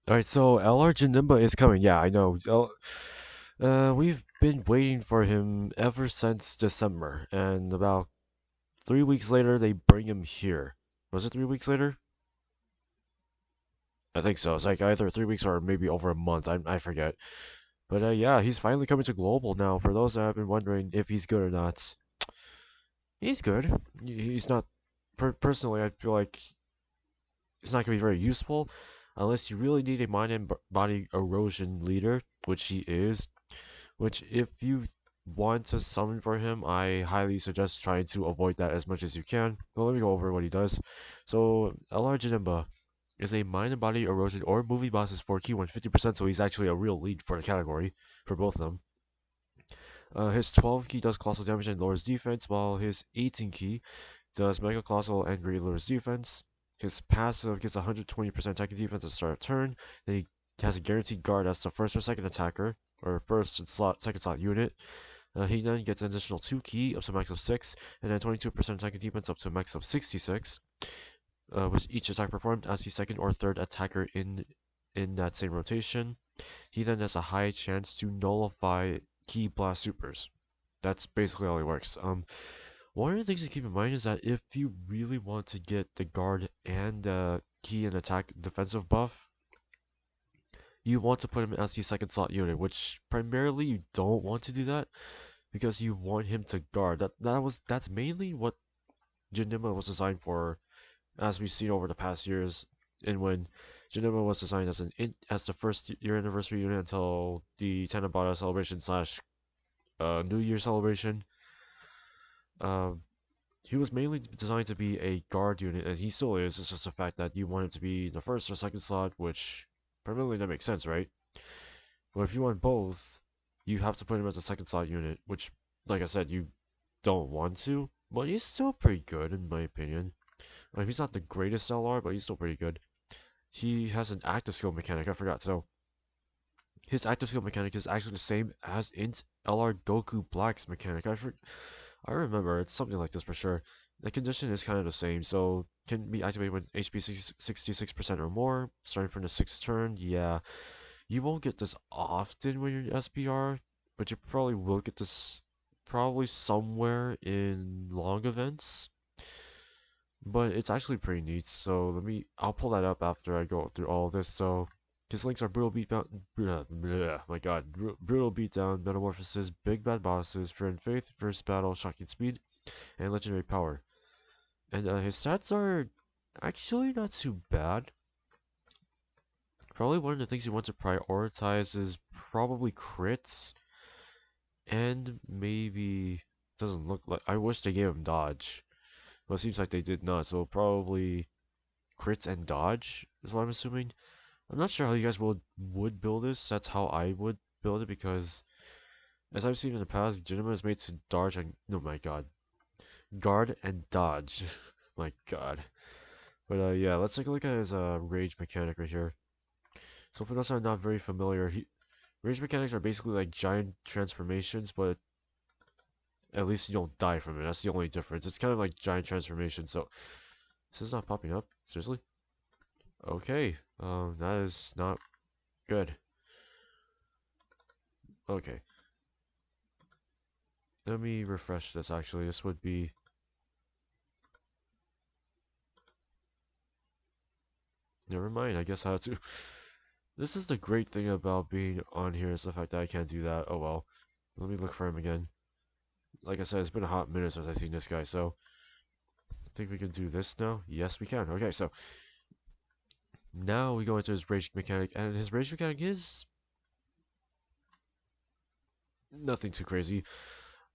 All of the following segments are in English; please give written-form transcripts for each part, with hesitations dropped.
Alright, so LR JANEMBA is coming. Yeah, I know. We've been waiting for him ever since December, and about 3 weeks later, they bring him here. Was it 3 weeks later? I think so. It's like either 3 weeks or maybe over a month. I forget. But yeah, he's finally coming to global now. For those that have been wondering if he's good or not, he's good. He's not. Personally, I feel like it's not going to be very useful unless you really need a mind and body erosion leader, which he is. Which, if you want to summon for him, I highly suggest trying to avoid that as much as you can. But let me go over what he does. So, LR Janemba is a mind and body erosion or movie bosses for key 150%, so he's actually a real lead for the category for both of them. His 12 key does colossal damage and lowers defense, while his 18 key does mega colossal and great lowers defense. His passive gets 120% attack and defense at the start of turn. Then he has a guaranteed guard as the first or second attacker, or first slot, second slot unit. He then gets an additional 2 key up to a max of 6, and then 22% attack and defense up to a max of 66, with each attack performed as the second or third attacker in that same rotation. He then has a high chance to nullify key blast supers. That's basically how he works. One of the things to keep in mind is that if you really want to get the guard and key and attack defensive buff, you want to put him as the second slot unit, which primarily you don't want to do that because you want him to guard. That's mainly what Janima was designed for, as we've seen over the past years, and when Janima was designed as as the first year anniversary unit until the Tanabata celebration slash New Year celebration. Um, he was mainly designed to be a guard unit, and he still is. It's just the fact that you want him to be in the first or second slot, which primarily that makes sense, right? But if you want both, you have to put him as a second slot unit, which, like I said, you don't want to. But he's still pretty good, in my opinion. He's not the greatest LR, but he's still pretty good. He has an active skill mechanic, I forgot. So, his active skill mechanic is actually the same as Int LR Goku Black's mechanic. I remember, it's something like this for sure. The condition is kind of the same, so can be activated when HP 66% or more, starting from the 6th turn. Yeah, you won't get this often when you're in SPR, but you probably will get this probably somewhere in long events. But it's actually pretty neat, so I'll pull that up after I go through all of this. So, his links are Brutal Beatdown, my god, Brutal Beatdown, Metamorphosis, Big Bad Bosses, Fear and Faith, First Battle, Shocking Speed, and Legendary Power. And his stats are actually not too bad. Probably one of the things you want to prioritize is probably crits, and maybe doesn't look like. I wish they gave him dodge, but it seems like they did not. So probably crits and dodge is what I'm assuming. I'm not sure how you guys would build this. That's how I would build it because, as I've seen in the past, Jinima is made to dodge and oh my god, guard and dodge. My god. But yeah, let's take a look at his rage mechanic right here. So for those that are not very familiar, rage mechanics are basically like giant transformations, but at least you don't die from it. That's the only difference. It's kind of like giant transformation. So this is not popping up. Seriously? Okay. That is not good. Okay. Let me refresh this. Actually, this would be. Never mind. I guess I have to. This is the great thing about being on here is the fact that I can't do that. Oh well. Let me look for him again. Like I said, it's been a hot minute since I've seen this guy, so I think we can do this now. Yes, we can. Okay, so now we go into his rage mechanic, and his rage mechanic is nothing too crazy.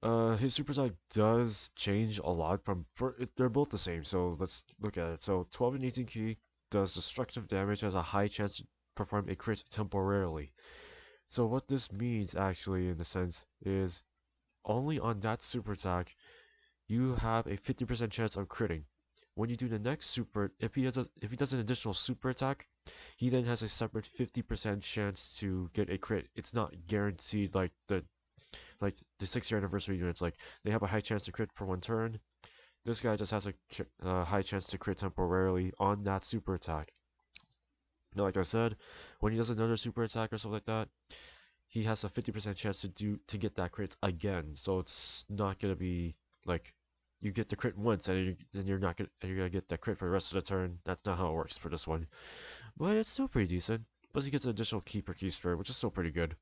His super attack does change a lot they're both the same, so let's look at it. So 12 and 18 key does destructive damage, has a high chance to perform a crit temporarily. So what this means actually in a sense is only on that super attack you have a 50% chance of critting. When you do the next super, if he does an additional super attack, he then has a separate 50% chance to get a crit. It's not guaranteed like the 6 year anniversary units. Like they have a high chance to crit for one turn. This guy just has a high chance to crit temporarily on that super attack. Like I said, when he does another super attack or something like that, he has a 50% chance to get that crit again. So it's not gonna be like you get the crit once and then you're not gonna and you're gonna get that crit for the rest of the turn. That's not how it works for this one. But it's still pretty decent. Plus he gets an additional key per key sphere, which is still pretty good.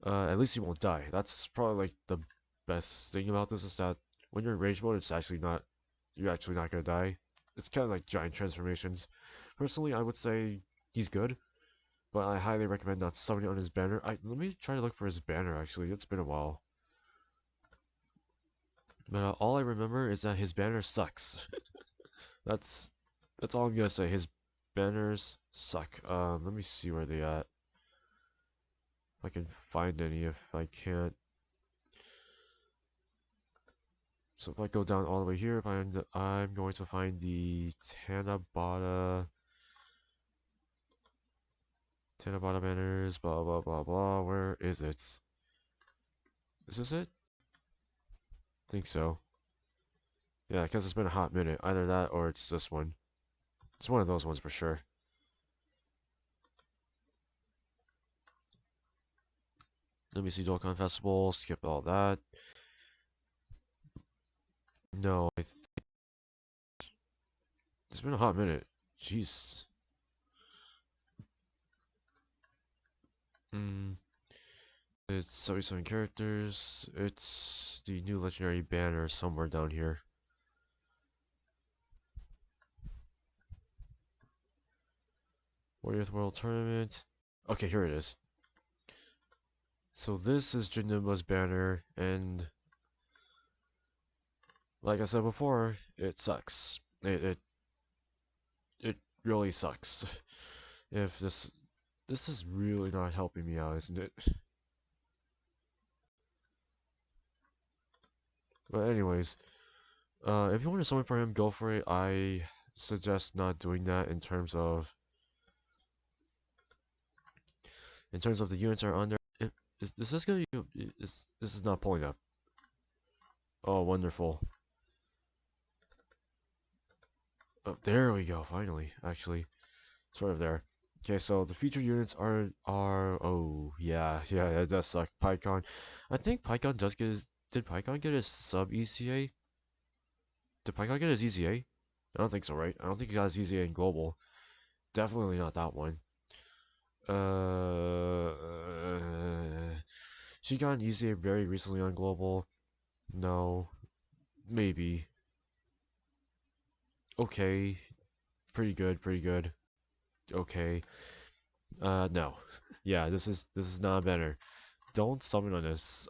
At least he won't die. That's probably like the best thing about this is that when you're in rage mode, you're actually not gonna die. It's kind of like giant transformations. Personally, I would say he's good, but I highly recommend not summoning on his banner. Let me try to look for his banner. Actually, it's been a while, but all I remember is that his banner sucks. that's that's all I'm gonna say. His banners suck. Let me see where they at. If I can find any. If I can't. So if I go down all the way here, I'm going to find the Tanabata banners, blah blah blah blah. Where is it? Is this it? I think so. Yeah, because it's been a hot minute. Either that or it's this one. It's one of those ones for sure. Let me see Dokkan Festival, skip all that. No, it's been a hot minute. Jeez. Hmm. It's 77 characters. It's the new legendary banner somewhere down here. Warriors World Tournament. Okay, here it is. So this is JANEMBA's banner, and like I said before, it sucks. It really sucks. If this is really not helping me out, isn't it? But anyways, if you want to summon for him, go for it. I suggest not doing that in terms of the units that are on there. Is this gonna be this is not pulling up? Oh, wonderful. Oh, there we go. Finally, actually, sort of there. Okay, so the featured units are oh yeah that does suck. PyCon, I think PyCon does get his. Did PyCon get his sub ECA? Did PyCon get his ECA? I don't think so, right? I don't think he got his ECA in global. Definitely not that one. Uh, she got an ECA very recently on global. No, maybe. Okay, pretty good, pretty good. Okay. No. Yeah, this is not better. Don't summon on this.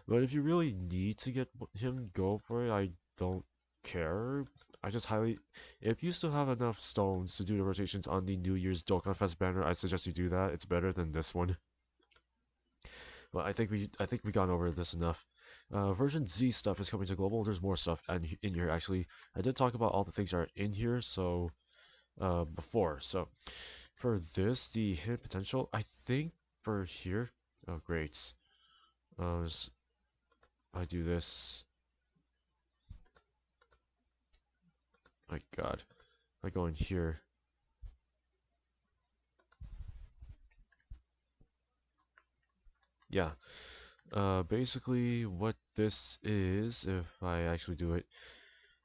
But if you really need to get him, go for it. I don't care. I just highly, if you still have enough stones to do the rotations on the New Year's Dokkan Fest banner, I suggest you do that. It's better than this one. But I think we gone over this enough. Version Z stuff is coming to global. There's more stuff in here actually. I did talk about all the things that are in here, so before. So for this, the hidden potential, I think for here. Oh great. Uh, I do this. My God, I go in here. Yeah. Basically, what this is, if I actually do it,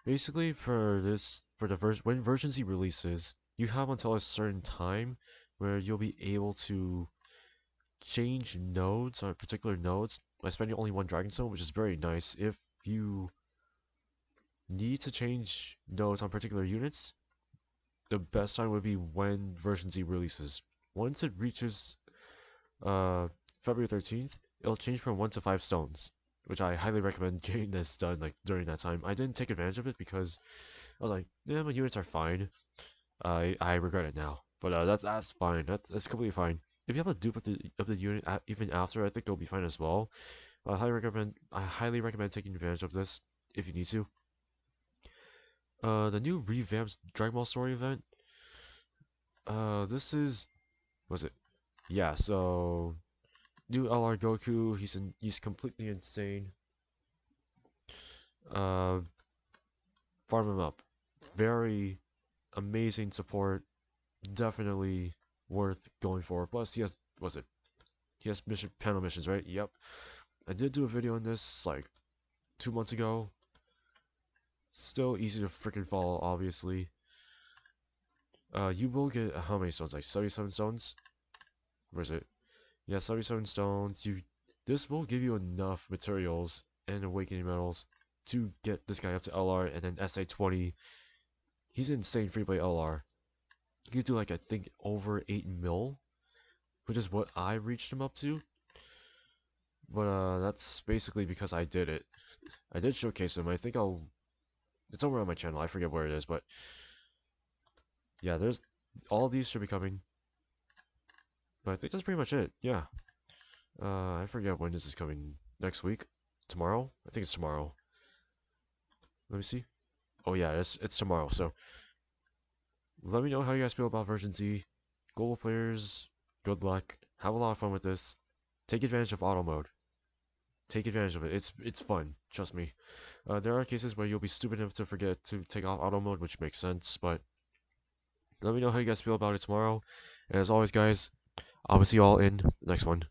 basically for the when version Z releases, you have until a certain time where you'll be able to change nodes on particular nodes by spending only one Dragon Stone, which is very nice. If you need to change nodes on particular units, the best time would be when version Z releases. Once it reaches February 13th, it'll change from 1 to 5 stones, which I highly recommend getting this done like during that time. I didn't take advantage of it because I was like, yeah, my units are fine. I regret it now, but that's fine. That's completely fine. If you have a dupe of the unit even after, I think it'll be fine as well. I highly recommend taking advantage of this if you need to. The new revamped Dragon Ball Story event. This is was it? Yeah. So new LR Goku. He's completely insane. Farm him up. Very amazing support. definitely worth going for. Plus, he has panel missions, right? Yep. I did do a video on this like 2 months ago. Still easy to freaking follow, obviously. You will get how many stones? Like 77 stones? Where is it? Yeah, 77 stones. This will give you enough materials and awakening metals to get this guy up to LR, and then SA20. He's an insane free play LR. You could do like I think over 8 mil, which is what I reached him up to. But that's basically because I did it. I did showcase him. I think it's somewhere on my channel. I forget where it is, but yeah, there's all these should be coming. But I think that's pretty much it. Yeah. I forget when this is coming. Next week? Tomorrow? I think it's tomorrow. Let me see. Oh yeah, it's tomorrow. So let me know how you guys feel about version Z. Global players, good luck. Have a lot of fun with this. Take advantage of auto mode. Take advantage of it. It's fun. Trust me. There are cases where you'll be stupid enough to forget to take off auto mode, which makes sense. But let me know how you guys feel about it tomorrow. And as always, guys, I will see you all in the next one.